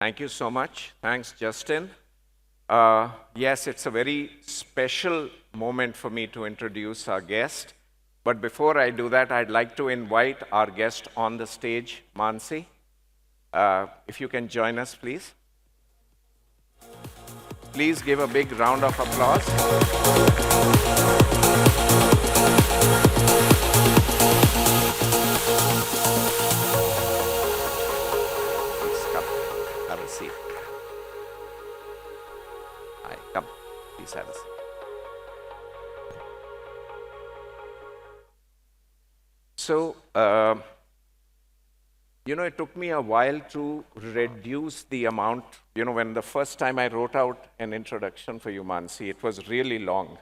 Thank you so much. Thanks, Justin. Yes, it's a very special moment for me to introduce our guest. But before I do that, I'd like to invite our guest on the stage, Manasi. If you can join us, please. Please give a big round of applause. Please come, have a seat. Hi, come, please have a seat. So, it took me a while to reduce the amount. When the first time I wrote out an introduction for you, Manasi, it was really long,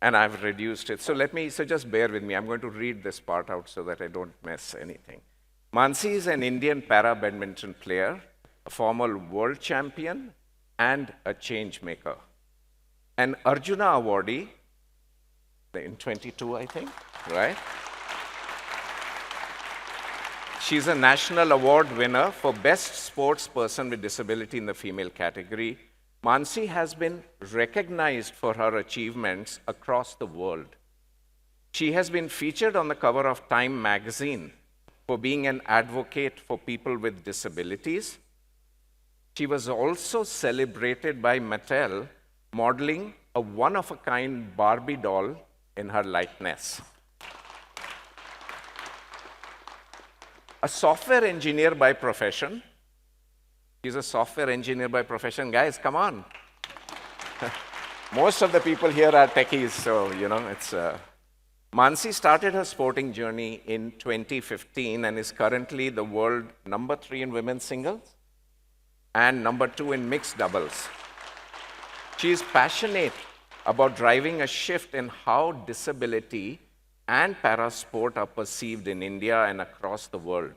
and I've reduced it. So just bear with me. I'm going to read this part out so that I don't miss anything. Manasi is an Indian para-badminton player, a former world champion, and a change maker. An Arjuna awardee in 22, I think, right? She's a national award winner for Best Sports Person with Disability in the female category. Manasi has been recognized for her achievements across the world. She has been featured on the cover of Time magazine for being an advocate for people with disabilities. She was also celebrated by Mattel, modeling a one-of-a-kind Barbie doll in her likeness. A software engineer by profession. He's a software engineer by profession. Guys, come on. Most of the people here are techies, so, it's... Manasi started her sporting journey in 2015 and is currently the world number 3 in women's singles and number 2 in mixed doubles. She is passionate about driving a shift in how disability and para-sport are perceived in India and across the world.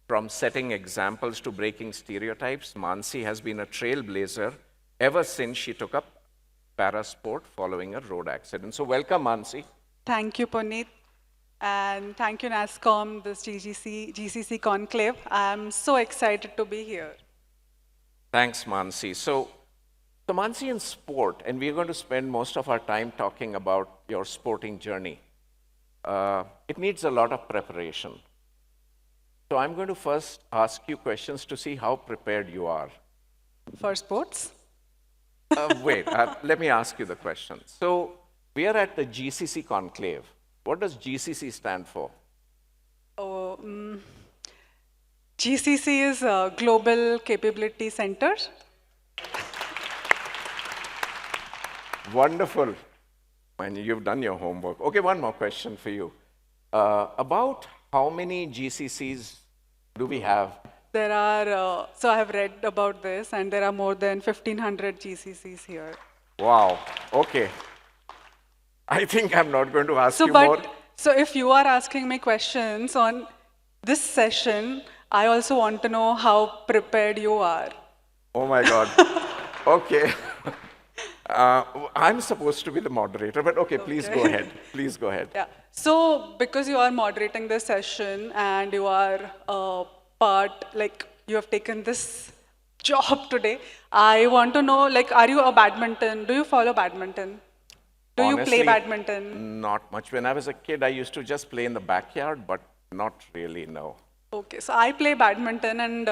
From setting examples to breaking stereotypes, Manasi has been a trailblazer ever since she took up para-sport following a road accident. So welcome, Manasi. Thank you, Punit. And thank you, NASSCOM, this GCC conclave. I'm so excited to be here. Thanks, Manasi. So Manasi, in sport, and we're going to spend most of our time talking about your sporting journey. It needs a lot of preparation. So I'm going to first ask you questions to see how prepared you are. For sports? Wait, let me ask you the question. So we are at the GCC conclave. What does GCC stand for? GCC is Global Capability Center. Wonderful. And you've done your homework. Okay, one more question for you. About how many GCCs do we have? There are, so I have read about this, and there are more than 1,500 GCCs here. Wow, okay. I think I'm not going to ask you more. So if you are asking me questions on this session, I also want to know how prepared you are. Oh my God. Okay. I'm supposed to be the moderator, but okay, please go ahead. Please go ahead. Yeah. So because you are moderating this session and you are you have taken this job today, I want to know, are you a badminton? Do you follow badminton? Do Honestly, you play badminton? Not much. When I was a kid, I used to just play in the backyard, but not really, no. Okay, so I play badminton, and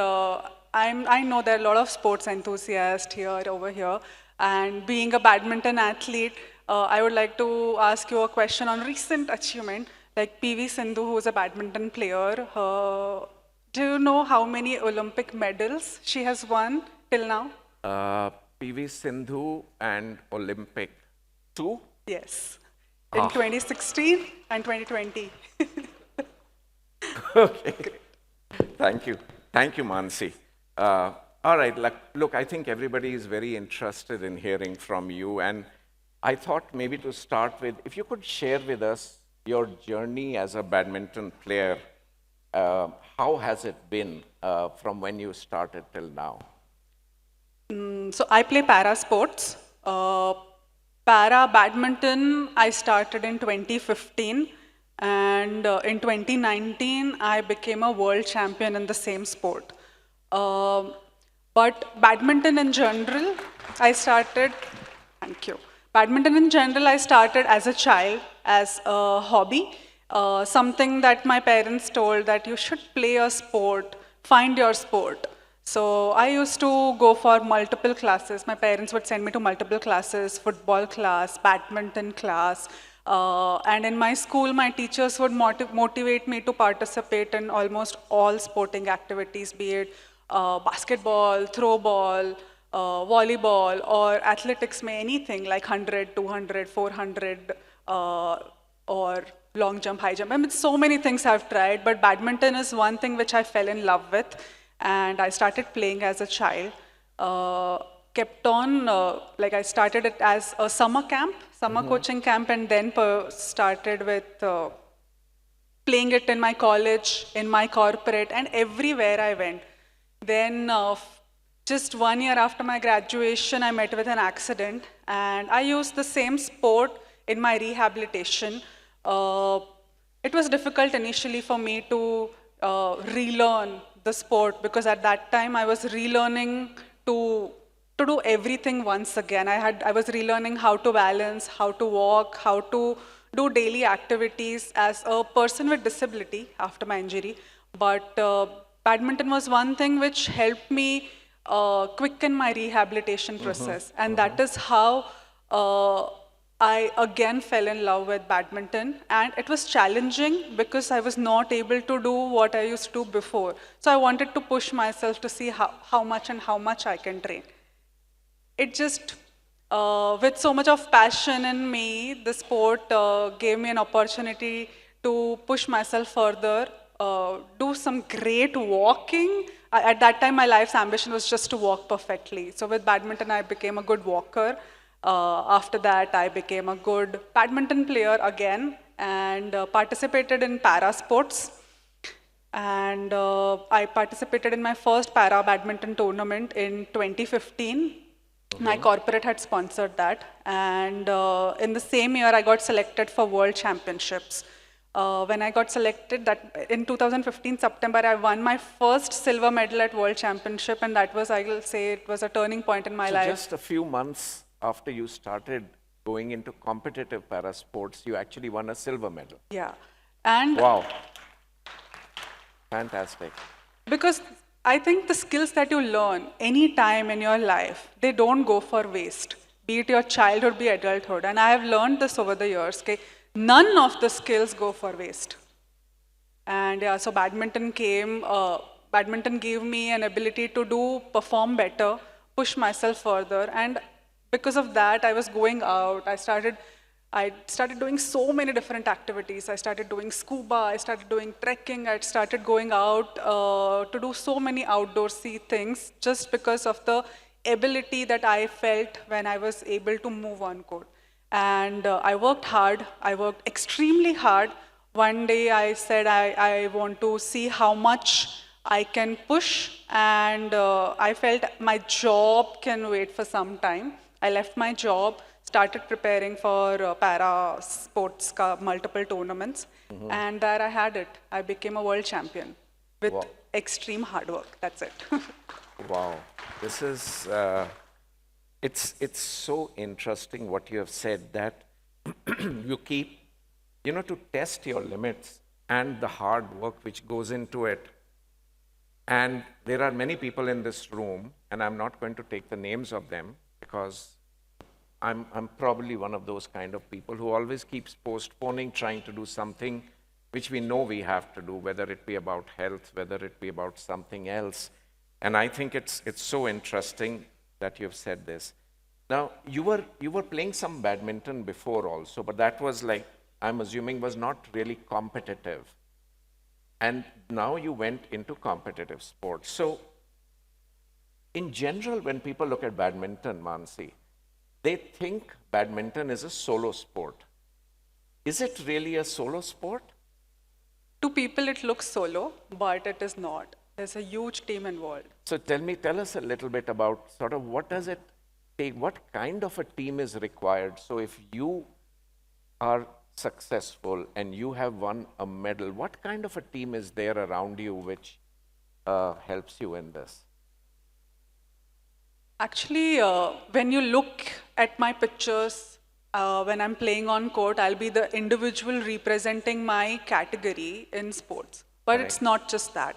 I know there are a lot of sports enthusiasts over here. And being a badminton athlete, I would like to ask you a question on recent achievement, like PV Sindhu, who is a badminton player. Do you know how many Olympic medals she has won till now? PV Sindhu and Olympic 2? Yes, in 2016 and 2020. Okay, thank you. Thank you, Manasi. All right, look, I think everybody is very interested in hearing from you. And I thought maybe to start with, if you could share with us your journey as a badminton player, how has it been from when you started till now? So I play para sports. Para-Badminton, I started in 2015. And in 2019, I became a world champion in the same sport. But badminton in general, I started, thank you. Badminton in general, I started as a child, as a hobby, something that my parents told that you should play a sport, find your sport. So I used to go for multiple classes. My parents would send me to multiple classes, football class, badminton class. And in my school, my teachers would motivate me to participate in almost all sporting activities, be it basketball, throw ball, volleyball, or athletics, may anything like 100, 200, 400, or long jump, high jump. I mean, so many things I've tried, but badminton is one thing which I fell in love with, and I started playing as a child. Kept on, like I started it as a summer camp, summer coaching camp, and then started with playing it in my college, in my corporate, and everywhere I went. Then, just 1 year after my graduation, I met with an accident, and I used the same sport in my rehabilitation. It was difficult initially for me to relearn the sport because at that time I was relearning to do everything once again. I was relearning how to balance, how to walk, how to do daily activities as a person with disability after my injury. But badminton was one thing which helped me quicken my rehabilitation process, and that is how I again fell in love with badminton, and it was challenging because I was not able to do what I used to do before. So I wanted to push myself to see how much and how much I can train. It just, with so much of passion in me, the sport gave me an opportunity to push myself further, do some great walking. At that time, my life's ambition was just to walk perfectly. So with badminton, I became a good walker. After that, I became a good badminton player again and participated in para sports. And I participated in my first para-badminton tournament in 2015. My corporate had sponsored that. And in the same year, I got selected for World Championships. When I got selected, that in 2015 September, I won my first silver medal at World Championship, and that was, I will say, it was a turning point in my life. Just a few months after you started going into competitive para sports, you actually won a silver medal. Yeah. And wow. Fantastic. Because I think the skills that you learn any time in your life, they don't go for waste, be it your childhood, be adulthood. And I have learned this over the years, okay? None of the skills go for waste. And yeah, so badminton gave me an ability to perform better, push myself further. And because of that, I was going out. I started doing so many different activities. I started doing scuba, I started doing trekking, I started going out to do so many outdoorsy things just because of the ability that I felt when I was able to move on court. And I worked hard, I worked extremely hard. One day I said I want to see how much I can push, and I felt my job can wait for some time. I left my job, started preparing for para sports multiple tournaments, and there I had it. I became a world champion with extreme hard work. That's it. Wow, this is it's so interesting what you have said, that you keep, to test your limits and the hard work which goes into it. And there are many people in this room, and I'm not going to take the names of them because I'm probably one of those kind of people who always keeps postponing trying to do something which we know we have to do, whether it be about health, whether it be about something else. And I think it's so interesting that you've said this. Now, you were playing some badminton before also, but that was like, I'm assuming, was not really competitive. And now you went into competitive sports. So, in general, when people look at badminton, Manasi, they think badminton is a solo sport. Is it really a solo sport? To people, it looks solo, but it is not. There's a huge team involved. So tell us a little bit about sort of what does it take, what kind of a team is required? So if you are successful and you have won a medal, what kind of a team is there around you which helps you in this? Actually, when you look at my pictures, when I'm playing on court, I'll be the individual representing my category in sports. But Correct. it's not just that.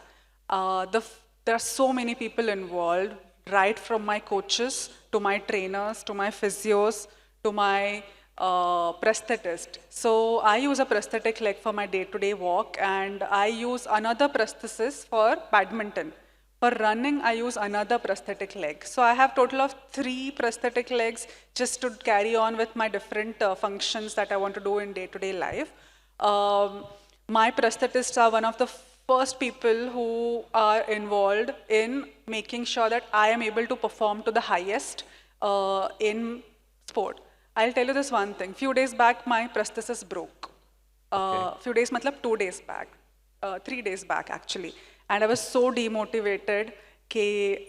There are so many people involved, right from my coaches to my trainers to my physios to my prosthetist. So I use a prosthetic leg for my day-to-day walk, and I use another prosthesis for badminton. For running, I use another prosthetic leg. So I have total of 3 prosthetic legs just to carry on with my different functions that I want to do in day-to-day life. My prosthetists are one of the first people who are involved in making sure that I am able to perform to the highest in sport. I'll tell you this one thing. Few days back, my prosthesis broke. Few days, matlab 2 days back, 3 days back actually. And I was so demotivated कि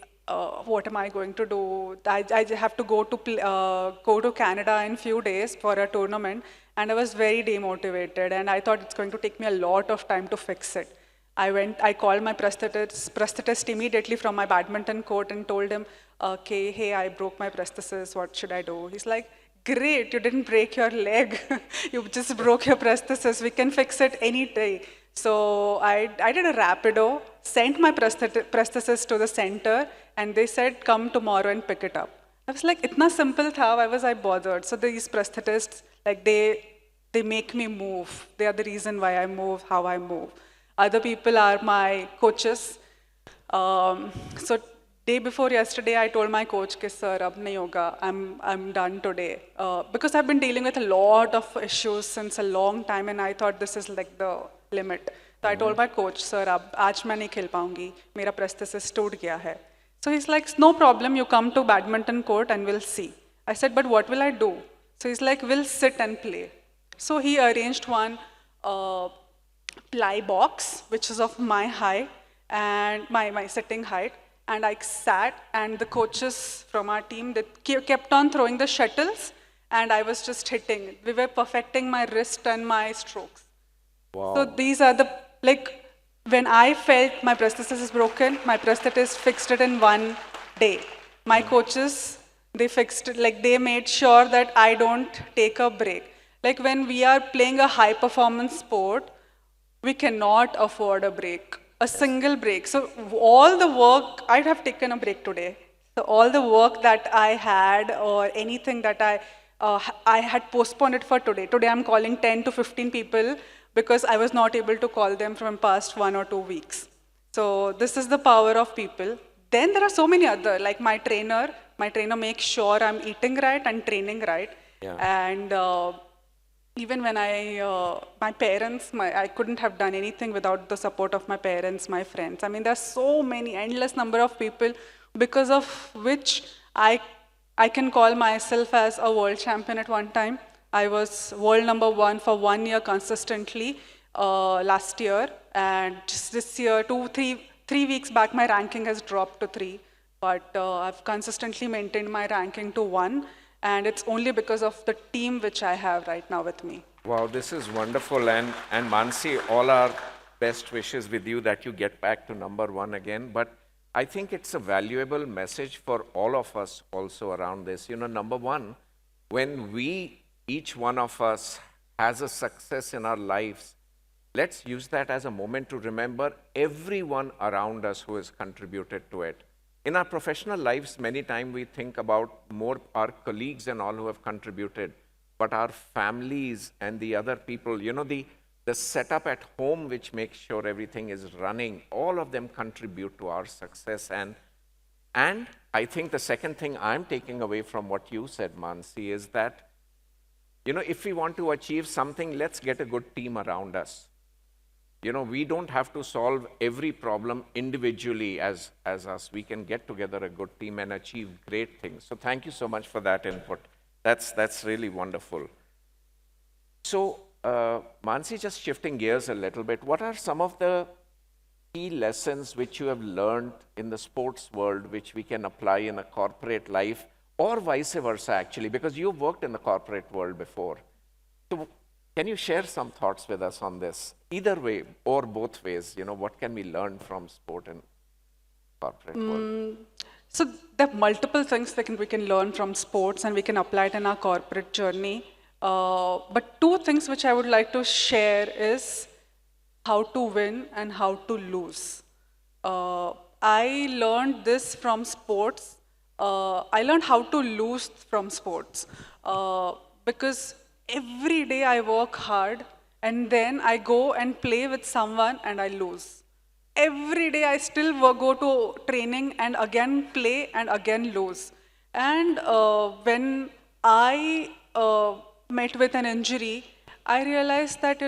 what am I going to do? I have to go to Canada in few days for a tournament, and I was very demotivated, and I thought it's going to take me a lot of time to fix it. I called my prosthetist immediately from my badminton court and told him, okay, hey, I broke my prosthesis, what should I do? He's like, great, you didn't break your leg, you just broke your prosthesis, we can fix it any day. So I did a rapido, sent my prosthesis to the center, and they said, come tomorrow and pick it up. I was like, itna simple tha, why was I bothered? So these prosthetists, like they make me move. They are the reason why I move, how I move. Other people are my coaches. So day before yesterday, I told my coach, "Ki sir, ab nahi hoga. I'm done today." Because I've been dealing with a lot of issues since a long time, and I thought this is like the limit. So I told my coach, "Sir, ab aaj main nahi khel paungi. Mera prosthesis toot gaya hai." So he's like, "No problem. You come to badminton court and we'll see." I said, "But what will I do?" So he's like, "We'll sit and play." So he arranged one ply box, which is of my height and my sitting height. And I sat, and the coaches from our team, they kept on throwing the shuttles, and I was just hitting. We were perfecting my wrist and my strokes. Wow. So these are the, like, when I felt my prosthesis is broken, my prosthetist fixed it in one day. My coaches, they fixed it, like they made sure that I don't take a break. Like when we are playing a high performance sport, we cannot afford a break, a single break. So all the work, I'd have taken a break today. So all the work that I had or anything that I had postponed it for today. Today I'm calling 10 to 15 people because I was not able to call them from past 1 or 2 weeks. So this is the power of people. Then there are so many other, like my trainer makes sure I'm eating right and training right. Yeah. And even when my parents, I couldn't have done anything without the support of my parents, my friends. I mean, there's so many, endless number of people because of which I can call myself as a world champion at one time. I was world #1 for 1 year consistently last year. And just this year, 3 weeks back, my ranking has dropped to 3. But I've consistently maintained my ranking to 1. And it's only because of the team which I have right now with me. Wow, this is wonderful. And Manasi, all our best wishes with you that you get back to #1 again. But I think it's a valuable message for all of us also around this. You know, #1, when each one of us has a success in our lives, let's use that as a moment to remember everyone around us who has contributed to it. In our professional lives, many times we think about more our colleagues and all who have contributed, but our families and the other people, you know, the setup at home which makes sure everything is running, all of them contribute to our success. And I think the second thing I'm taking away from what you said, Manasi, is that, you know, if we want to achieve something, let's get a good team around us. You know, we don't have to solve every problem individually as us. We can get together a good team and achieve great things. So thank you so much for that input. That's really wonderful. So, Manasi, just shifting gears a little bit, what are some of the key lessons which you have learned in the sports world which we can apply in a corporate life, or vice versa, actually, because you've worked in the corporate world before. So can you share some thoughts with us on this? Either way or both ways, you know, what can we learn from sport and corporate world? So there are multiple things that we can learn from sports and we can apply it in our corporate journey. But two things which I would like to share is how to win and how to lose. I learned this from sports. I learned how to lose from sports because every day I work hard and then I go and play with someone and I lose. Every day I still go to training and again play and again lose. And when I met with an injury, I realized that,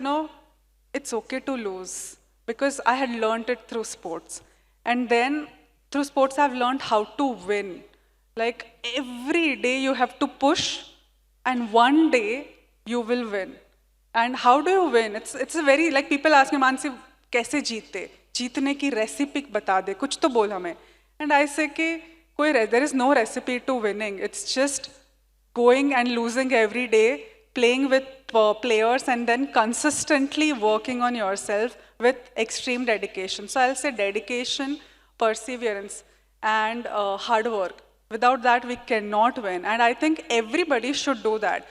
it's okay to lose because I had learned it through sports. And then through sports, I've learned how to win. Like every day you have to push, and one day you will win. And how do you win? It's a very, like people ask me, Mansi, कैसे जीते? जीतने की recipe बता दे, कुछ तो बोल हमें. And I say कि there is no recipe to winning. It's just going and losing every day, playing with players, and then consistently working on yourself with extreme dedication. So I'll say dedication, perseverance, and hard work. Without that, we cannot win. And I think everybody should do that.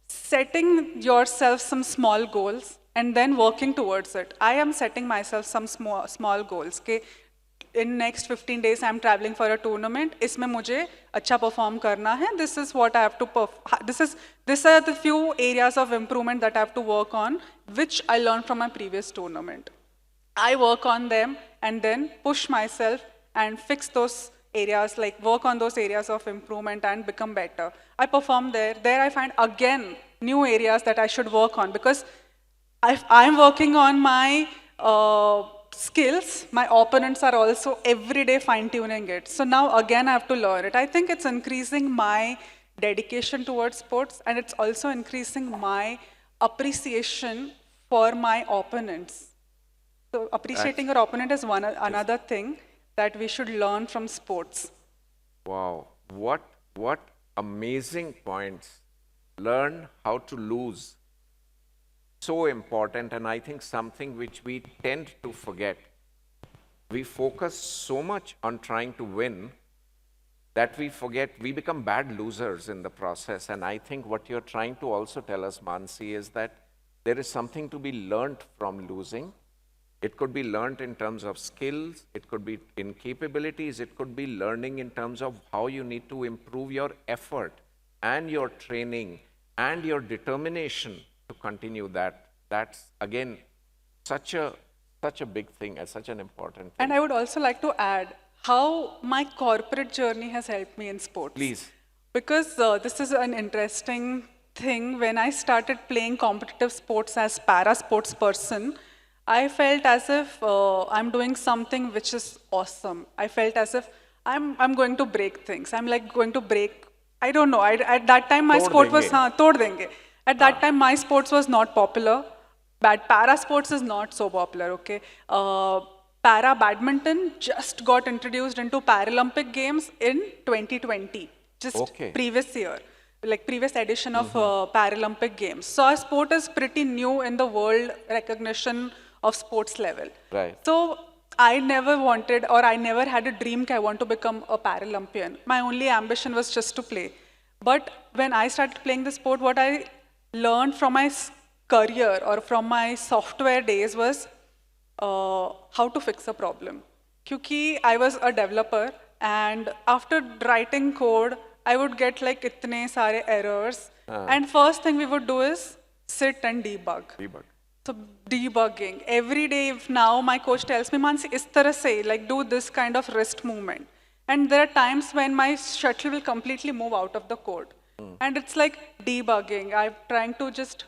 Setting yourself some small goals and then working towards it. I am setting myself some small goals. Okay? In next 15 days, I'm traveling for a tournament. इसमें मुझे अच्छा perform करना है. This is what I have to These are the few areas of improvement that I have to work on, which I learned from my previous tournament. I work on them and then push myself and fix those areas, like work on those areas of improvement and become better. I perform there. There I find again new areas that I should work on because I'm working on my skills, my opponents are also every day fine-tuning it. So now again I have to learn it. I think it's increasing my dedication towards sports and it's also increasing my appreciation for my opponents. So appreciating your opponent is another thing that we should learn from sports. Wow, what amazing points. Learn how to lose. So important, and I think something which we tend to forget. We focus so much on trying to win that we forget, we become bad losers in the process. And I think what you're trying to also tell us, Manasi, is that there is something to be learned from losing. It could be learned in terms of skills, it could be in capabilities, it could be learning in terms of how you need to improve your effort and your training and your determination to continue that. That's, again, such a big thing, such an important thing. And I would also like to add how my corporate journey has helped me in sports. Please. Because this is an interesting thing. When I started playing competitive sports as para-sports person, I felt as if I'm doing something which is awesome. I felt as if I'm going to break things. I'm like going to break, I don't know. At that time, my sport was, tod denge. At that time, my sports was not popular. But para sports is not so popular, okay? Para-Badminton just got introduced into Paralympic Games in 2020, just previous year, like previous edition of Paralympic Games. So our sport is pretty new in the world recognition of sports level. Right. So I never wanted, or I never had a dream that I want to become a Paralympian. My only ambition was just to play. But when I started playing the sport, what I learned from my career or from my software days was how to fix a problem. Because I was a developer and after writing code, I would get like itne sare errors. And first thing we would do is sit and debug. So debugging. Every day, if now my coach tells me, Mansi, is tarah se, like do this kind of wrist movement. And there are times when my shuttle will completely move out of the code. And it's like debugging. I'm trying to just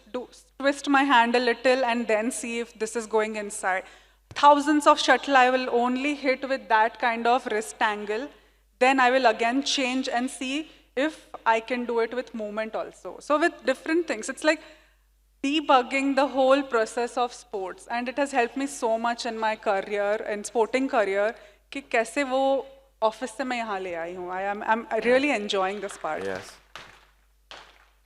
twist my hand a little and then see if this is going inside. Thousands of shuttle I will only hit with that kind of wrist angle. Then I will again change and see if I can do it with movement also. So with different things, it's like debugging the whole process of sports. And it has helped me so much in my career, in sporting career, कि कैसे वो office से मैं यहाँ ले आई हूँ. I'm really enjoying this part. Yes.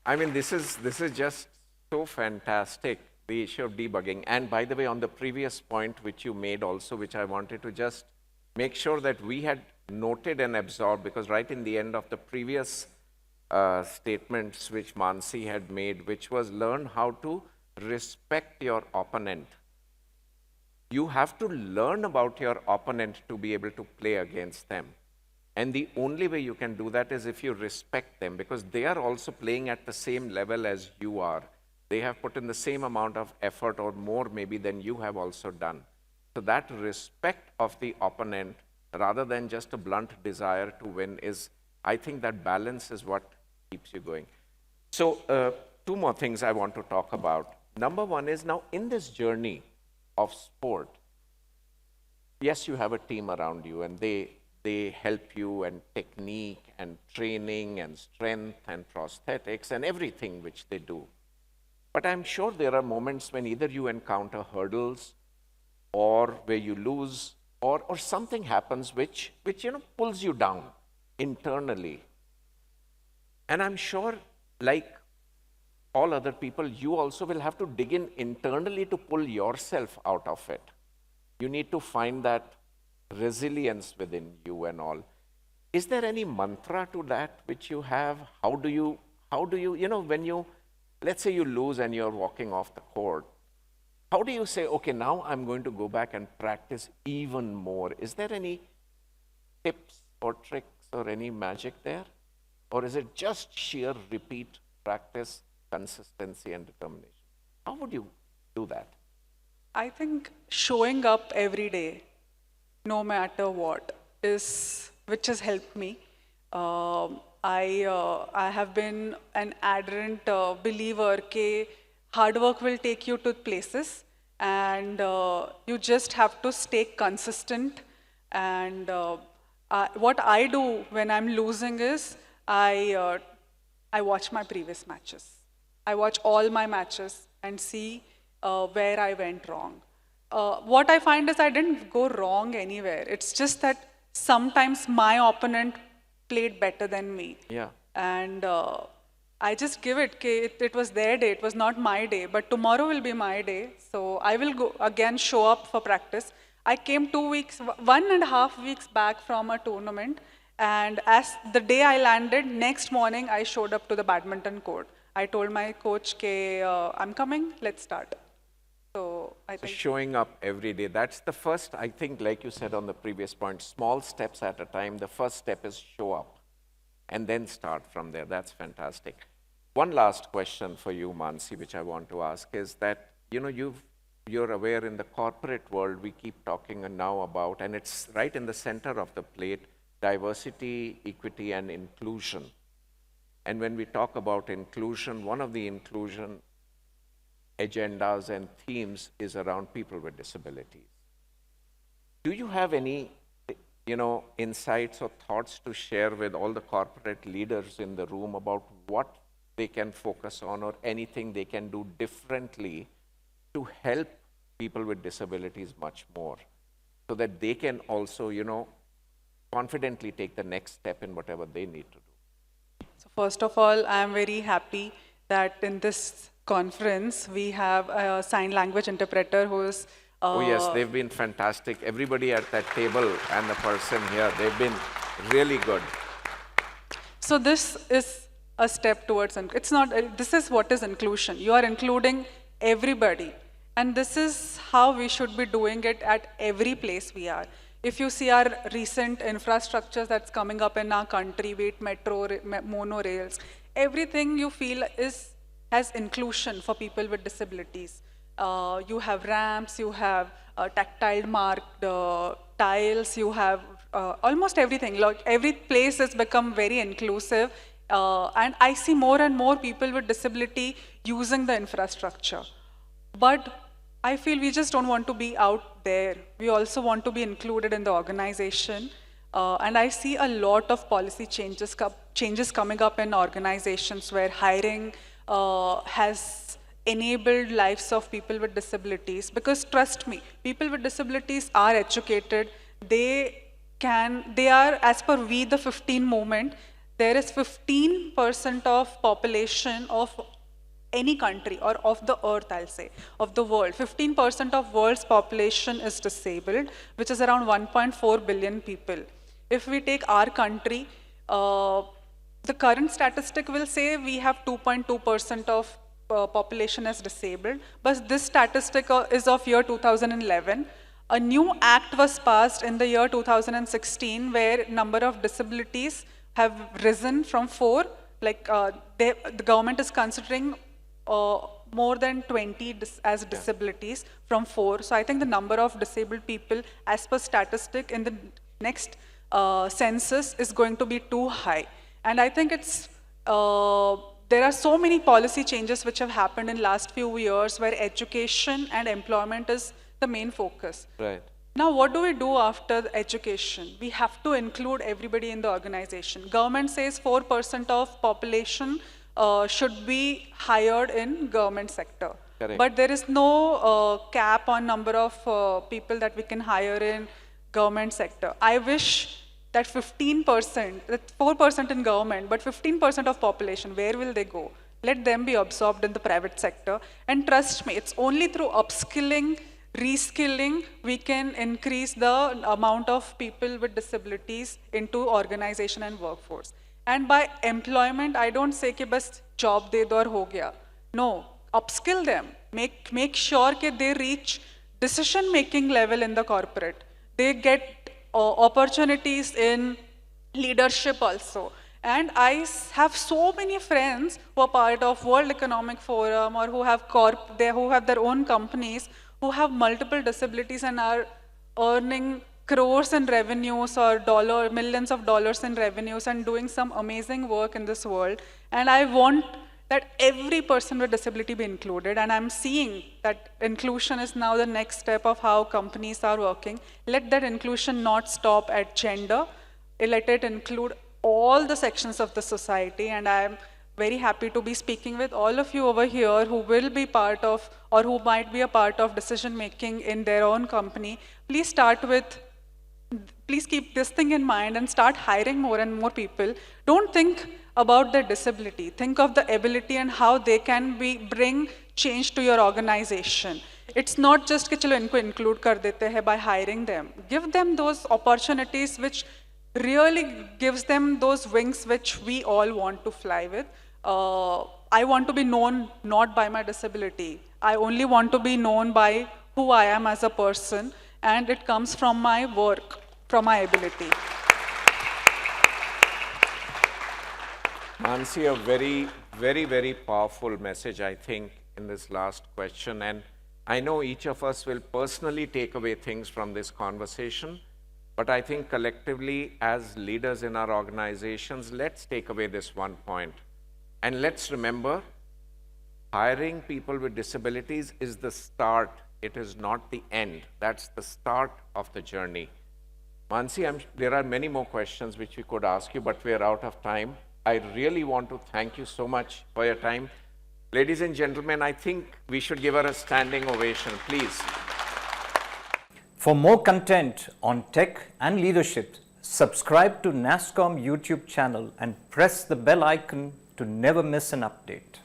I mean, this is just so fantastic, the issue of debugging. And by the way, on the previous point which you made also, which I wanted to just make sure that we noted and absorbed, because right in the end of the previous statements which Manasi had made, which was learn how to respect your opponent. You have to learn about your opponent to be able to play against them. And the only way you can do that is if you respect them, because they are also playing at the same level as you are. They have put in the same amount of effort or more maybe than you have also done. So that respect of the opponent, rather than just a blunt desire to win, is, I think that balance is what keeps you going. So two more things I want to talk about. Number one is, now in this journey of sport, yes, you have a team around you and they help you, and technique and training and strength and prosthetics and everything which they do. But I'm sure there are moments when either you encounter hurdles or where you lose, or something happens which pulls you down internally. And I'm sure, like all other people, you also will have to dig in internally to pull yourself out of it. You need to find that resilience within you and all. Is there any mantra to that which you have? How do you, when you, let's say you lose and you're walking off the court, how do you say, okay, now I'm going to go back and practice even more? Is there any tips or tricks or any magic there? Or is it just sheer repeat practice, consistency, and determination? How would you do that? I think showing up every day, no matter what, is which has helped me. I have been an adherent believer that hard work will take you to places, and you just have to stay consistent. And what I do when I'm losing is I watch my previous matches. I watch all my matches and see where I went wrong. What I find is I didn't go wrong anywhere. It's just that sometimes my opponent played better than me. Yeah. And I just give it, it was their day, it was not my day, but tomorrow will be my day. So I will go again, show up for practice. I came 1.5 weeks back from a tournament, and as the day I landed, next morning I showed up to the badminton court. I told my coach, I'm coming, let's start. So I think showing up every day, that's the first, I think, like you said on the previous point, small steps at a time. The first step is show up and then start from there. That's fantastic. One last question for you, Manasi, which I want to ask is that, you're aware in the corporate world, we keep talking now about, and it's right in the center of the plate, diversity, equity, and inclusion. And when we talk about inclusion, one of the inclusion agendas and themes is around people with disabilities. Do you have any, insights or thoughts to share with all the corporate leaders in the room about what they can focus on or anything they can do differently to help people with disabilities much more, so that they can also, confidently take the next step in whatever they need to do? so. First of all, I am very happy that in this conference we have a sign language interpreter who is. Oh yes, they've been fantastic. Everybody at that table and the person here, they've been really good. So this is a step towards, it's not, this is what is inclusion. You are including everybody. And this is how we should be doing it at every place we are. If you see our recent infrastructures that's coming up in our country, be it metro, monorails, everything you feel has inclusion for people with disabilities. You have ramps, you have tactile marked tiles, you have almost everything. Like every place has become very inclusive. And I see more and more people with disability using the infrastructure. But I feel we just don't want to be out there. We also want to be included in the organization. And I see a lot of policy changes coming up in organizations where hiring has enabled lives of people with disabilities. Because trust me, people with disabilities are educated. They are, as per We the 15 movement, there is 15% of population of any country, or of the earth, I'll say, of the world. 15% of world's population is disabled, which is around 1.4 billion people. If we take our country, the current statistic will say we have 2.2% of population as disabled, but this statistic is of year 2011. A new act was passed in the year 2016 where number of disabilities have risen from 4, like the government is considering more than 20 as disabilities from 4. So I think the number of disabled people as per statistic in the next census is going to be too high. And I think there are so many policy changes which have happened in last few years where education and employment is the main focus. Right. Now, what do we do after education? We have to include everybody in the organization. Government says 4% of population should be hired in government sector. Correct. But there is no cap on number of people that we can hire in government sector. I wish that 15%, that 4% in government, but 15% of population, where will they go? Let them be absorbed in the private sector. And trust me, it's only through upskilling, reskilling, we can increase the amount of people with disabilities into organization and workforce. And by employment, I don't say कि बस job दे दो और हो गया. No, upskill them. Make sure that they reach decision-making level in the corporate. They get opportunities in leadership also. And I have so many friends who are part of World Economic Forum or who have their own companies, who have multiple disabilities and are earning crores in revenues or millions of dollars in revenues and doing some amazing work in this world. And I want that every person with disability be included. And I'm seeing that inclusion is now the next step of how companies are working. Let that inclusion not stop at gender. Let it include all the sections of the society. And I'm very happy to be speaking with all of you over here who will be part of or who might be a part of decision making in their own company. Please keep this thing in mind and start hiring more and more people. Don't think about their disability. Think of the ability and how they can bring change to your organization. It's not just कि चलो इनको include कर देते हैं by hiring them. Give them those opportunities which really gives them those wings which we all want to fly with. I want to be known not by my disability. I only want to be known by who I am as a person, and it comes from my work, from my ability. Manasi, a very, very, very powerful message, I think, in this last question. And I know each of us will personally take away things from this conversation. But I think collectively, as leaders in our organizations, let's take away this one point. And let's remember, hiring people with disabilities is the start. It is not the end. That's the start of the journey. Manasi, there are many more questions which we could ask you, but we're out of time. I really want to thank you so much for your time. Ladies and gentlemen, I think we should give her a standing ovation, please. For more content on tech and leadership, subscribe to NASSCOM YouTube channel and press the bell icon to never miss an update.